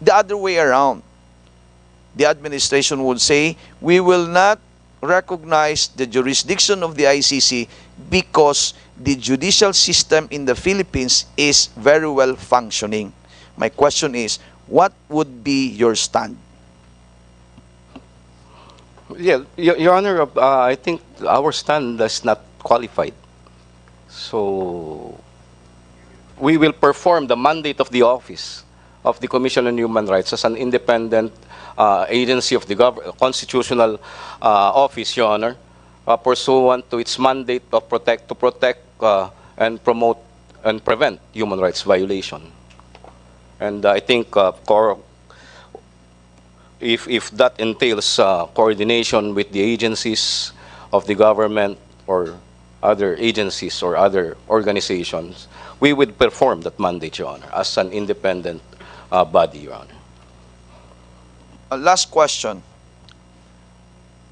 the other way around. The administration would say, we will not recognize the jurisdiction of the ICC because the judicial system in the Philippines is very well functioning. My question is, what would be your stand? Yeah, Your Honor, I think our stand is not qualified. So we will perform the mandate of the office of the Commission on Human Rights as an independent agency of the constitutional office, Your Honor, pursuant to its mandate of to protect and promote and prevent human rights violation. And I think if that entails coordination with the agencies of the government or other agencies or other organizations, we would perform that mandate, Your Honor, as an independent body, Your Honor. Last question.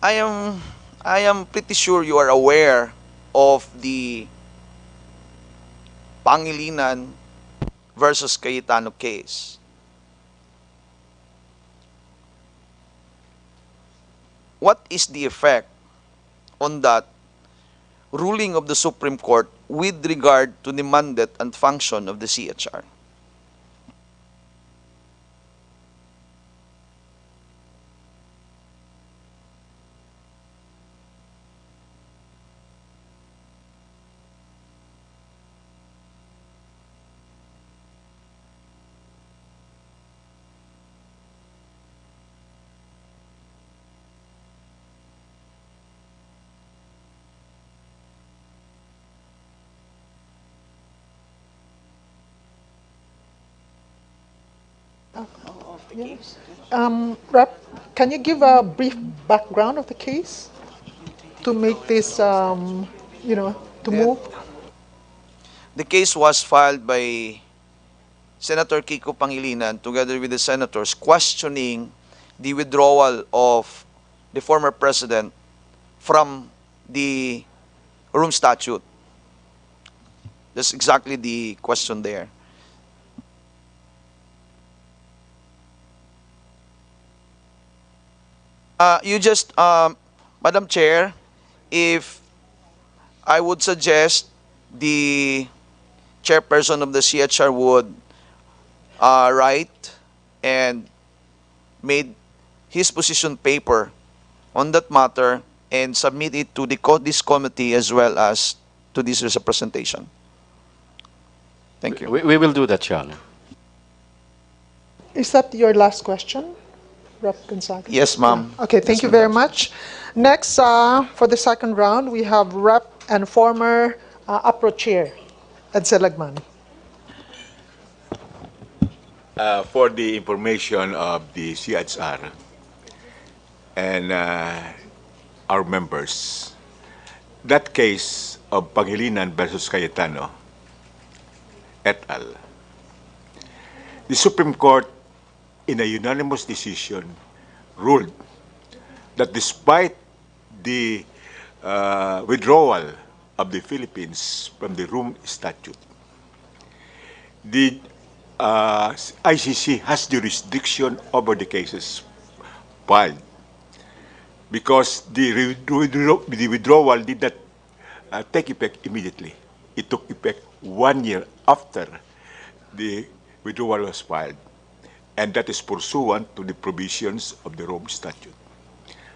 I am pretty sure you are aware of the Pangilinan versus Cayetano case. What is the effect on that ruling of the Supreme Court with regard to the mandate and function of the CHR? Yeah. Rep, can you give a brief background of the case to make this, to move? The case was filed by Senator Kiko Pangilinan together with the senators questioning the withdrawal of the former president from the Rome Statute. That's exactly the question there. Madam Chair, if I would suggest the chairperson of the CHR would write and made his position paper on that matter and submit it to this committee as well as to this representation. Thank you. We will do that, Your Honor. Is that your last question, Rep. Gonzaga? Yes, ma'am. Okay, thank Yes, you ma'am. very much. Next, for the second round, we have Rep. and former APRO Chair, Ed Selagman. For the information of the CHR and our members, that case of Pangilinan versus Cayetano et al. The Supreme Court, in a unanimous decision, ruled that despite the withdrawal of the Philippines from the Rome Statute, the ICC has jurisdiction over the cases filed because the withdrawal did not take effect immediately. It took effect 1 year after the withdrawal was filed, and that is pursuant to the provisions of the Rome Statute.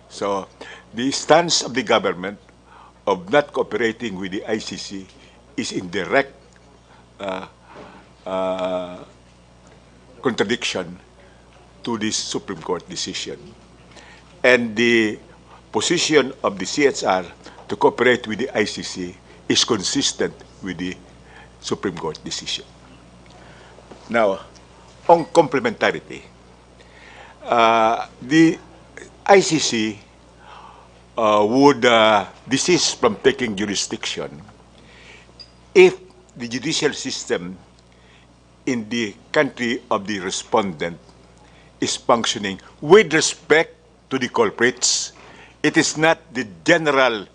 So the stance of the government of not cooperating with the ICC is in direct contradiction to this Supreme Court decision. And the position of the CHR to cooperate with the ICC is consistent with the Supreme Court decision. Now, on complementarity, the ICC would desist from taking jurisdiction if the judicial system in the country of the respondent is functioning with respect to the culprits. It is not the general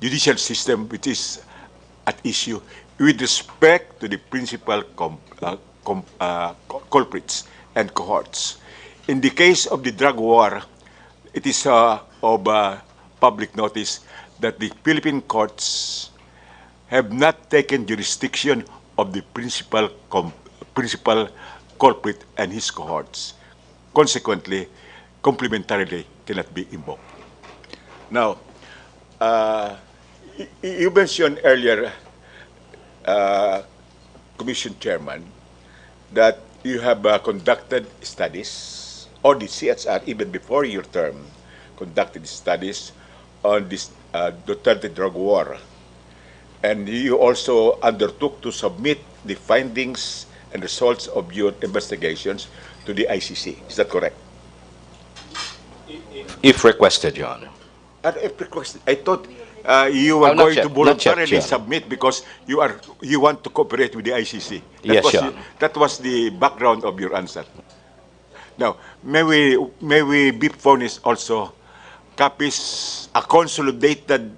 judicial system which is at issue with respect to the principal culprits and cohorts. In the case of the drug war, it is of public notice that the Philippine courts have not taken jurisdiction of the principal culprit and his cohorts. Consequently, complementarily cannot be invoked. Now, you mentioned earlier, Commission Chairman, that you have conducted studies, or the CHR, even before your term, conducted studies on this Duterte drug war. And you also undertook to submit the findings and results of your investigations to the ICC. Is that correct? If requested, Your Honor. If requested, I thought you were Oh, not going yet, to not yet, voluntarily Your Honor. submit because you want to cooperate with the ICC. Yes, Your Honor. That was the background of your answer. Now, may we be furnished also copies, a consolidated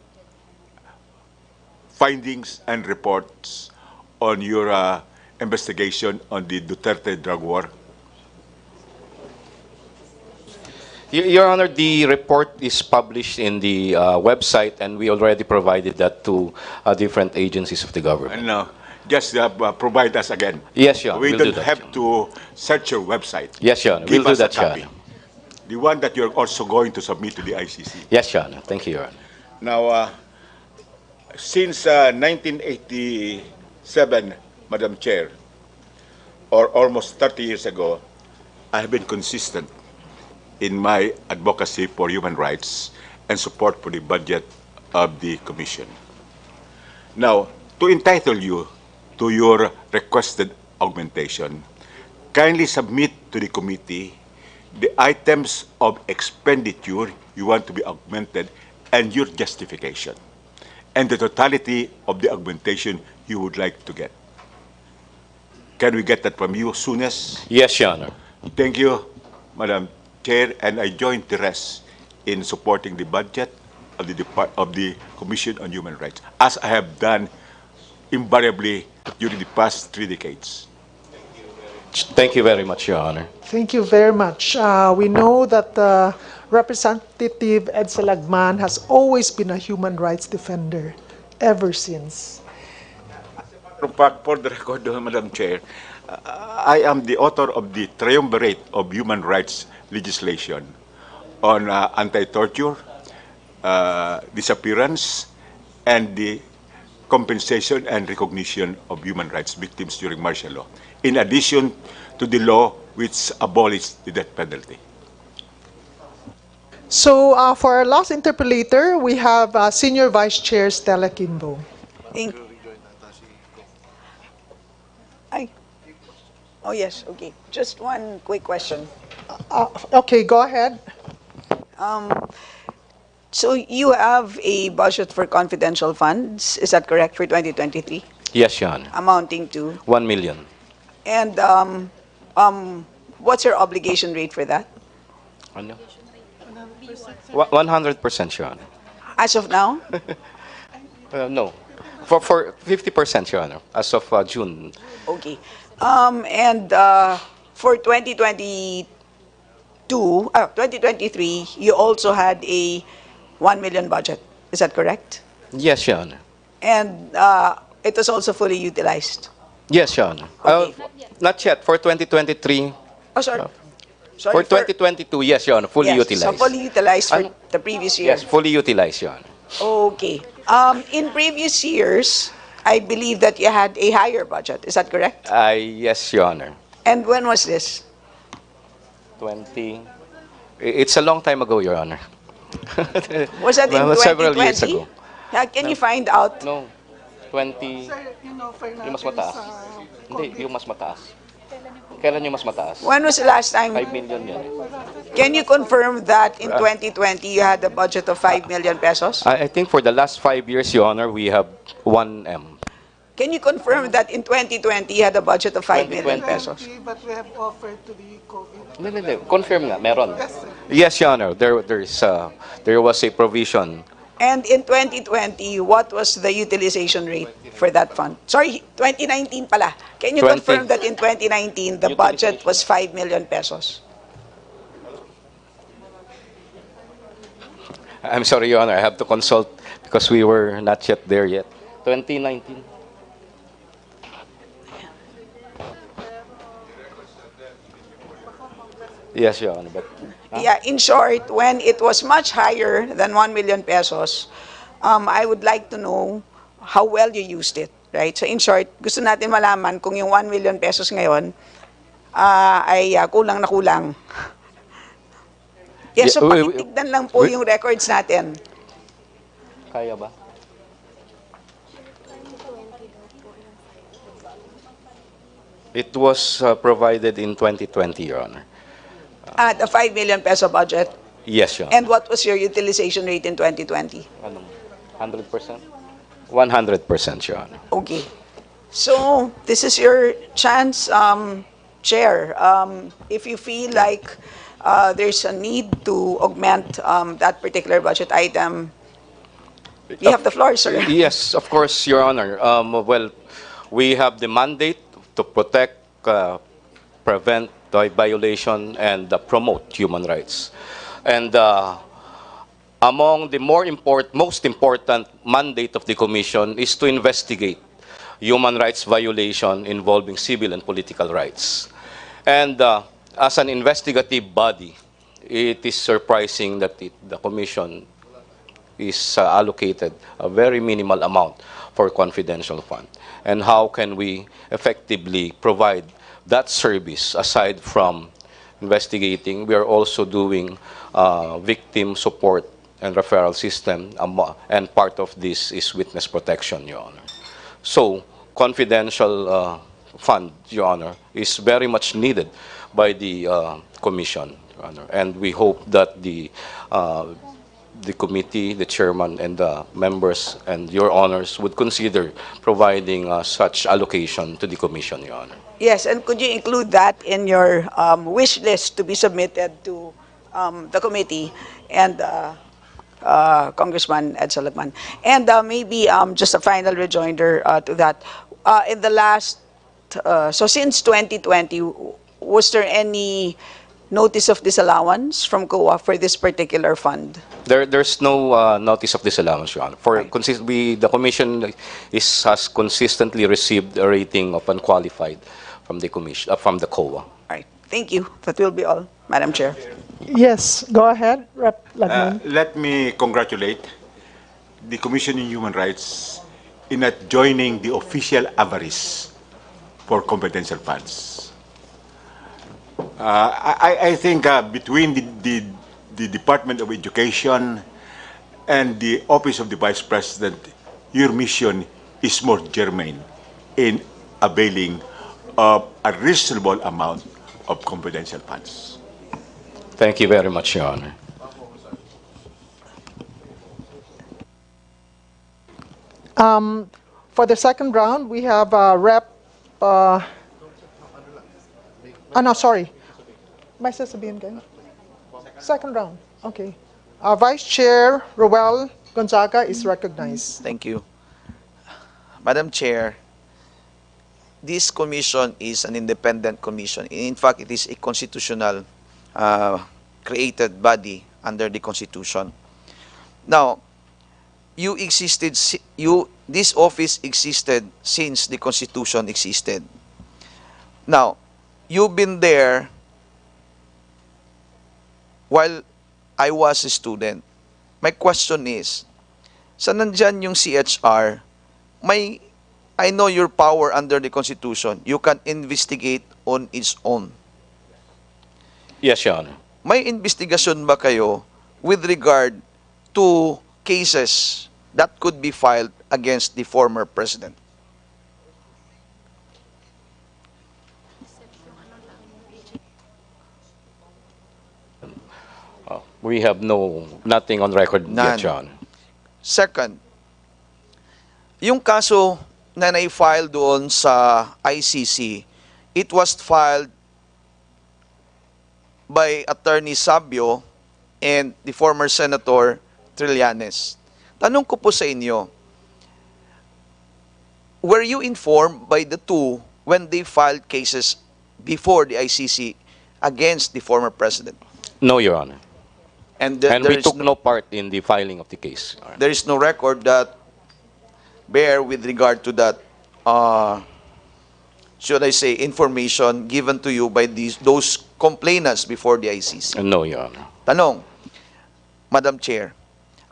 findings and reports on your investigation on the Duterte drug war? Your Honor, the report is published in the website, and we already provided that to different agencies of the government. And just provide us again. Yes, Your Honor, We we'll do don't that, have Your to search your website. Yes, Your Honor, Give we'll us do a that, Your copy. Honor. The one that you're also going to submit to the ICC. Yes, Your Honor. Thank you, Your Honor. Now, since 1987, Madam Chair, or almost 30 years ago, I have been consistent in my advocacy for human rights and support for the budget of the Commission. Now, to entitle you to your requested augmentation, kindly submit to the committee the items of expenditure you want to be augmented and your justification, and the totality of the augmentation you would like to get. Can we get that from you soonest? Yes, Your Honor. Thank you, Madam Chair, and I join the rest in supporting the budget of the Commission on Human Rights, as I have done invariably during the past 3 decades. Thank you very much, Your Honor. Thank you very much. We know that Representative Edsel Lagman has always been a human rights defender ever since. For the record, Madam Chair, I am the author of the triumvirate of human rights legislation on anti-torture, disappearance, and the compensation and recognition of human rights victims during martial law, in addition to the law which abolished the death penalty. So for our last interpellator, we have Senior Vice Chair Stella Kimbo. Thank. Ay. Oh yes, okay. Just one quick question. Okay, go ahead. So you have a budget for confidential funds, is that correct, for 2023, Yes, Your Honor. amounting to? 1 million. And what's your obligation rate for that? Ano? 100%, Your Honor. As of now? No. For 50%, Your Honor, as of June. Okay. And for 2023, you also had a 1 million budget. Is that correct? Yes, Your Honor. And it was also fully utilized. Yes, Your Honor. Okay. Not yet. For 2023, Oh, sorry. for 2022, yes, Your Honor, fully yes, utilized. So fully utilized for Ano? the previous year. Yes, fully utilized, Your Honor. Okay. In previous years, I believe that you had a higher budget. Is that correct? Yes, Your Honor. And when was this? 20. It's a long time ago, Your Honor. Was that in Well, 2020? several years ago. Yeah, can you find out? No, 20. Yung Yung mas mataas. Hindi, yung mas mataas. Kailan yung mas mataas? When was the last time? 5 million yan. Can you confirm that in 2020 you had a budget of 5 million pesos? I think for the last 5 years, Your Honor, we have 1M. Can you confirm that in 2020 you had a budget of 5 million 2020. pesos? But we have offered to the COVID. Hindi. Confirm nga, meron. Yes, Your Honor. There was a provision And in 2020, what was the utilization rate for that fund? Sorry, 2019 pala. Can you 20 confirm that in 2019, the budget utilization. was 5 million pesos? I'm sorry, Your Honor, I have to consult because we were not yet there yet. 2019. Yes, Your Honor, but Yeah, in short, when it was much higher than 1 million pesos, I would like to know how well you used it, right? So in short, gusto natin malaman kung yung 1 million pesos ngayon ay kulang na kulang. Yes, yeah, so pakitignan lang po we- yung records natin. kaya ba? It was provided in 2020, Your Honor. The 5 million peso budget. Yes, Your Honor. And what was your utilization rate in 2020? Anong 100%? 100%, Your Honor. Okay. So, this is your chance, Chair. If you feel like there's a need to augment that particular budget item, you have the floor, sir. Yes, of course, Your Honor. Well, we have the mandate to protect, prevent violation, and promote human rights. And among the most important mandate of the Commission is to investigate human rights violation involving civil and political rights. And as an investigative body, it is surprising that the Commission is allocated a very minimal amount for confidential fund. And how can we effectively provide that service aside from investigating? We are also doing victim support and referral system, and part of this is witness protection, Your Honor. So, confidential fund, Your Honor, is very much needed by the Commission, Your Honor. And we hope that the committee, the chairman, and the members, and your honors would consider providing such allocation to the Commission, Your Honor. Yes, and could you include that in your wish list to be submitted to the committee and Congressman Ed Salagman? And maybe just a final rejoinder to that. In the last, so since 2020, was there any notice of disallowance from COA for this particular fund? There's no notice of disallowance, Your Honor. The Commission has consistently received a rating of unqualified from the Commission, from the COA. All right, thank you. That will be all, Madam Chair. Yes, go ahead, Rep. Lagman. Let me congratulate the Commission on Human Rights in not joining the official avarice for confidential funds. I think between the Department of Education and the Office of the Vice President, your mission is more germane in availing of a reasonable amount of confidential funds. Thank you very much, Your Honor. For the second round, we have Rep. Oh, no, sorry. May sasabihin kayo? Second round, okay. Vice Chair Roel Gonzaga is recognized. Thank you. Madam Chair, this commission is an independent commission. In fact, it is a constitutional created body under the Constitution. Now, this office existed since the Constitution existed. Now, you've been there while I was a student. My question is, sa nandyan yung CHR, I know your power under the Constitution. You can investigate on its own. Yes, Your Honor. May investigasyon ba kayo with regard to cases that could be filed against the former president? We have nothing on record None. yet, Your Honor. Second, yung kaso na na-file doon sa ICC, it was filed by Attorney Sabio and the former Senator Trillanes. Tanong ko po sa inyo, were you informed by the two when they filed cases before the ICC against the former president? No, Your Honor. And And we took no part in the filing of the case, Your Honor. there is no record that bear with regard to that, should I say, information given to you by those complainants before the ICC. No, Your Honor. Tanong, Madam Chair,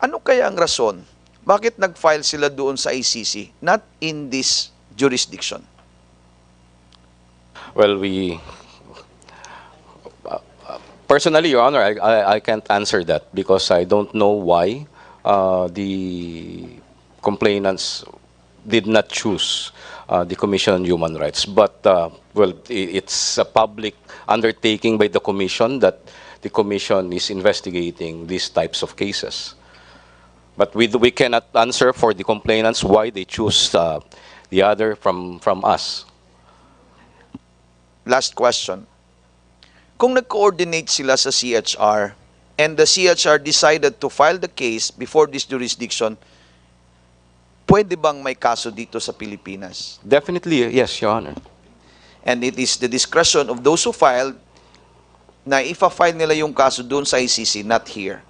ano kaya ang rason bakit nag-file sila doon sa ICC, not in this jurisdiction? Well, personally, Your Honor, I can't answer that because I don't know why the complainants did not choose the Commission on Human Rights. But, well, it's a public undertaking by the Commission that the Commission is investigating these types of cases. But we cannot answer for the complainants why they choose the other from us. Last question. Kung nag-coordinate sila sa CHR and the CHR decided to file the case before this jurisdiction, pwede bang may kaso dito sa Pilipinas? Definitely, yes, Your Honor. And it is the discretion of those who filed na ifa-file nila yung kaso doon sa ICC, not here.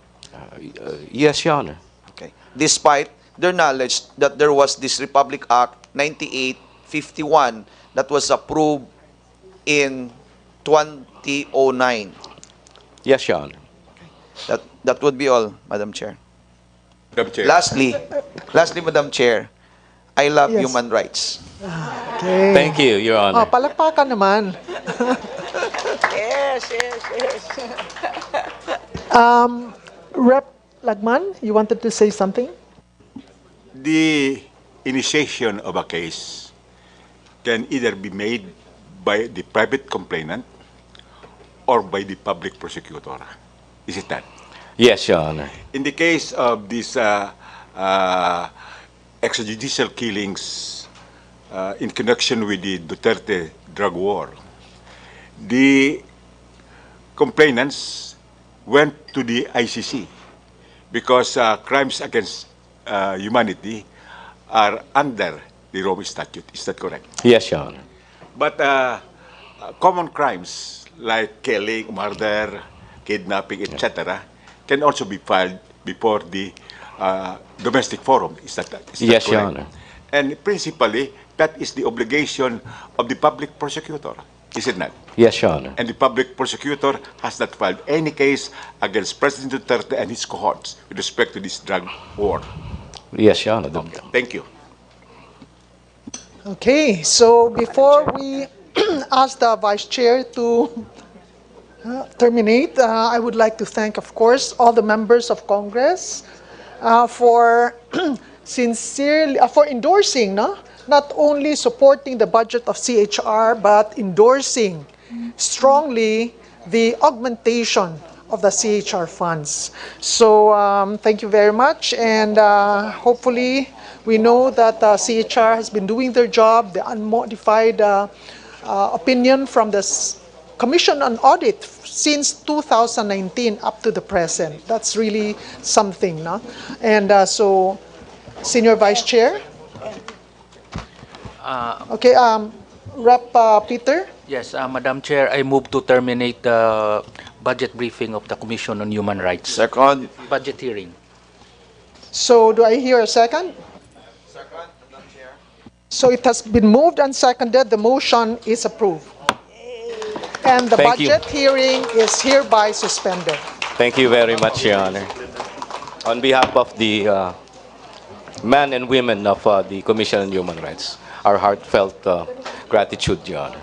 Yes, Your Honor. Okay. Despite their knowledge that there was this Republic Act 9851 that was approved in 2009. Yes, Your Honor. That would be all, Madam Chair. Madam Chair. Lastly, Madam Chair, I love Yes. human rights. Okay. Thank you, Your Oh, Honor. palakpakan naman. Yes, yes, yes. Rep. Lagman, you wanted to say something? The initiation of a case can either be made by the private complainant or by the public prosecutor. Is it that? Yes, Your Honor. In the case of these extrajudicial killings in connection with the Duterte drug war, the complainants went to the ICC because crimes against humanity are under the Rome Statute. Is that correct? Yes, Your Honor. But common crimes like killing, murder, kidnapping, etc., can also be filed before the domestic forum. Is that Yes, correct? Your Honor. And principally, that is the obligation of the public prosecutor, is it not? Yes, Your Honor. And the public prosecutor has not filed any case against President Duterte and his cohorts with respect to this drug war. Yes, Your Honor. Thank you. Okay, so before we ask the Vice Chair to terminate, I would like to thank, of course, all the members of Congress for sincerely, for endorsing, no? Not only supporting the budget of CHR, but endorsing strongly the augmentation of the CHR funds. So thank you very much, and hopefully we know that CHR has been doing their job. The unmodified opinion from the Commission on Audit since 2019 up to the present. That's really something, no? And so, Senior Vice Chair. Okay, Rep. Peter. Yes, Madam Chair, I move to terminate the budget briefing of the Commission on Human Rights. Second. Budget hearing. So do I hear a second? Second, Madam Chair. So it has been moved and seconded. The motion is approved. And the Thank you. budget hearing is hereby suspended. Thank you very much, Your Honor. On behalf of the men and women of the Commission on Human Rights, our heartfelt gratitude, Your Honor.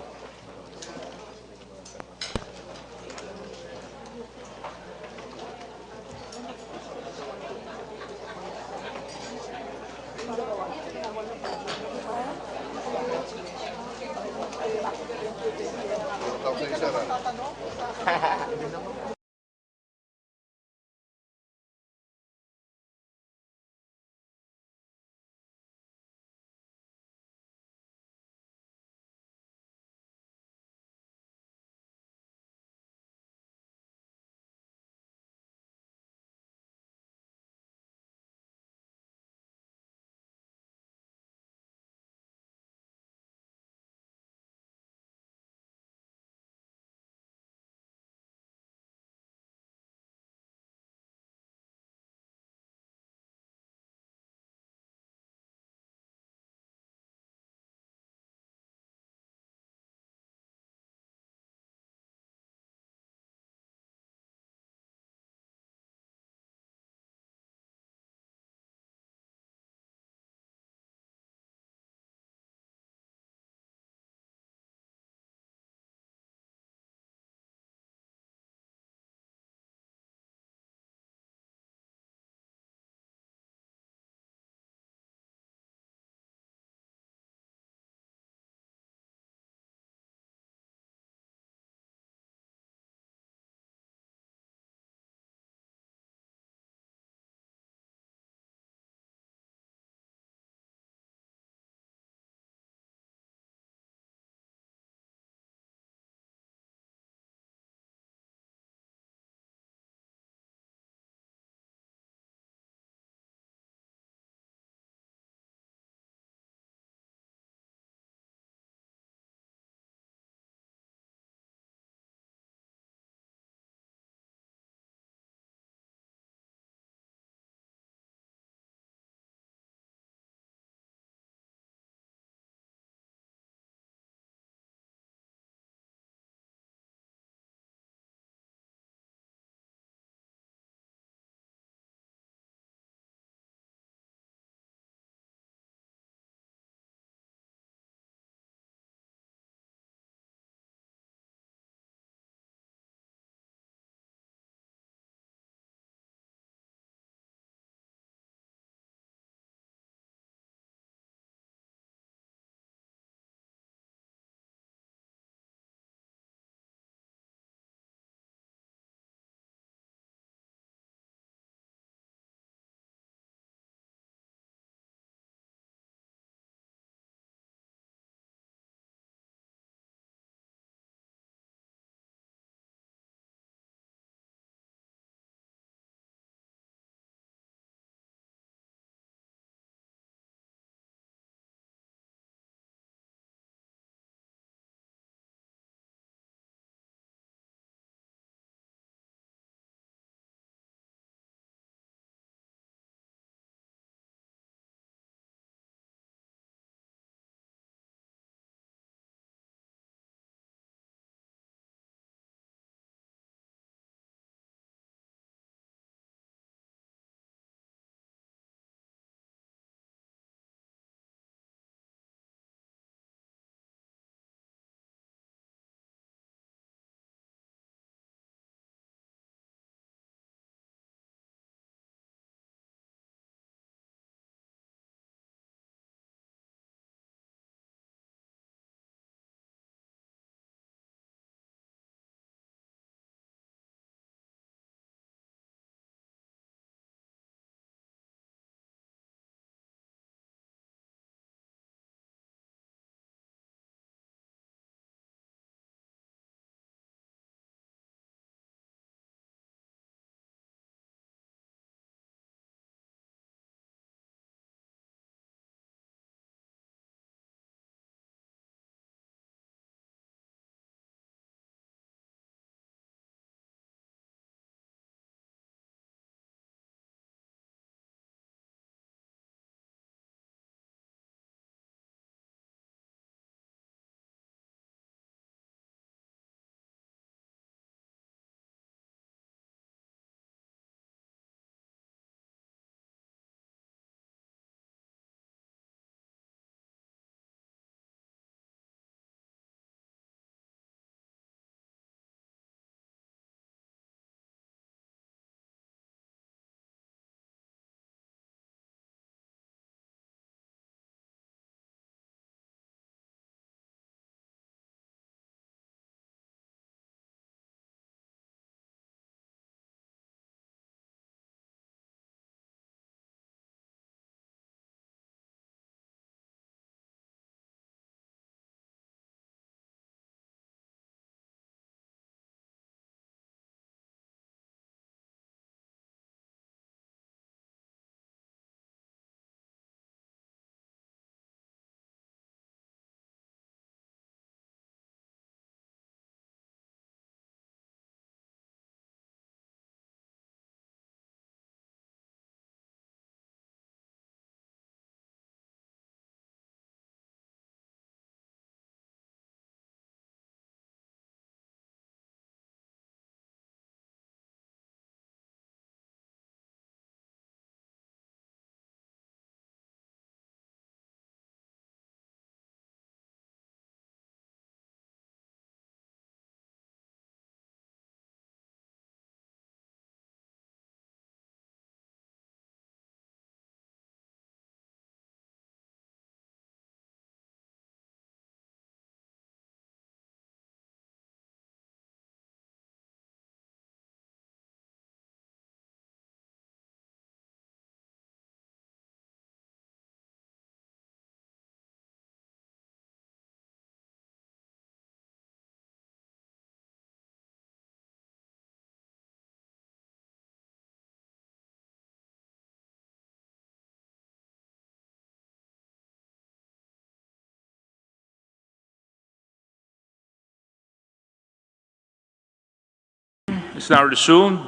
is now resumed.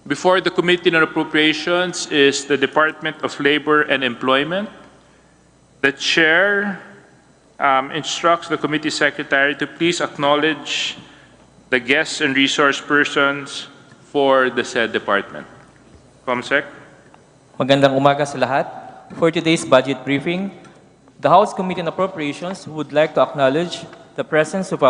Before the Committee on Appropriations is the Department of Labor and Employment. The Chair instructs the Committee Secretary to please acknowledge the guests and resource persons for the said department. Comsec. Magandang umaga sa lahat. For today's budget briefing, the House Committee on Appropriations would like to acknowledge the presence of our